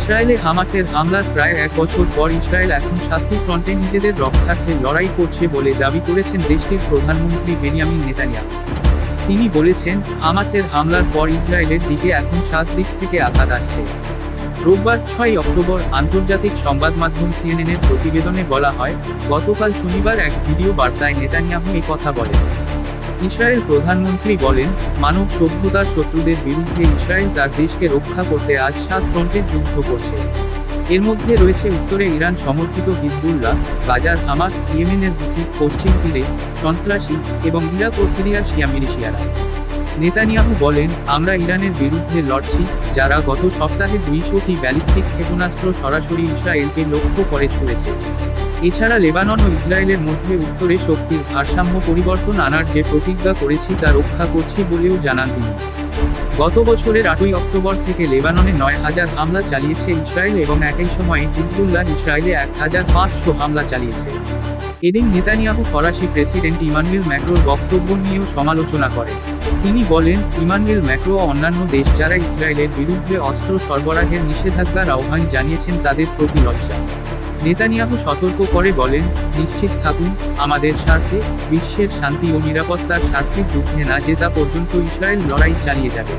ইসরায়েলে হামাসের হামলার প্রায় 1 বছর পর ইসরায়েল এখন 7টি ফ্রন্টে নিজেদের রক্ষার্থে লড়াই করছে বলে দাবি করেছেন দেশটির প্রধানমন্ত্রী বেনিয়ামিন নেতানিয়াহু। তিনি বলেছেন, হামাসের হামলার পর ইসরায়েলের দিকে এখন 7 দিক থেকে আঘাত আসছে। রোববার 6 অক্টোবর আন্তর্জাতিক সংবাদ মাধ্যম সিএনএনের প্রতিবেদনে বলা হয়, গতকাল শনিবার এক ভিডিও বার্তায় নেতানিয়াহু এই কথা বলেন। ইসরায়েল প্রধানমন্ত্রী বলেন, মানব সভ্যতার শত্রুদের বিরুদ্ধে ইসরায়েল তার দেশকে রক্ষা করতে আজ 7 ফ্রন্টের যুদ্ধ করছে। এর মধ্যে রয়েছে উত্তরে ইরান সমর্থিত হিজবুল্লাহ, গাজার হামাস, ইয়েমেনের হুথি, পশ্চিম তীরে সন্ত্রাসী এবং ইরাক ও সিরিয়ার শিয়া মিলিশিয়ারা। নেতানিয়াহু বলেন, আমরা ইরানের বিরুদ্ধে লড়ছি, যারা গত সপ্তাহে 200টি ব্যালিস্টিক ক্ষেপণাস্ত্র সরাসরি ইসরায়েলকে লক্ষ্য করে ছুড়েছে। এছাড়া লেবানন ও ইসরায়েলের মধ্যে উত্তরে শক্তির ভারসাম্য পরিবর্তন আনার যে প্রতিজ্ঞা করেছি তা রক্ষা করছি বলেও জানান তিনি। গত বছরের 8 অক্টোবর থেকে লেবাননে 9,000 হামলা চালিয়েছে ইসরায়েল এবং একই সময়ে হিজবুল্লাহ ইসরায়েলে 1,500 হামলা চালিয়েছে। এদিন নেতানিয়াহু ফরাসি প্রেসিডেন্ট ইমানুয়েল ম্যাক্রোর বক্তব্য নিয়েও সমালোচনা করেন। তিনি বলেন, ইমানুয়েল ম্যাক্রো ও অন্যান্য দেশ যারা ইসরায়েলের বিরুদ্ধে অস্ত্র সরবরাহের নিষেধাজ্ঞার আহ্বান জানিয়েছেন তাদের প্রতি লজ্জা। নেতানিয়াহু সতর্ক করে বলেন, নিশ্চিত থাকুন, আমাদের স্বার্থে, বিশ্বের শান্তি ও নিরাপত্তার স্বার্থে যুদ্ধে না জেতা পর্যন্ত ইসরায়েল লড়াই চালিয়ে যাবে।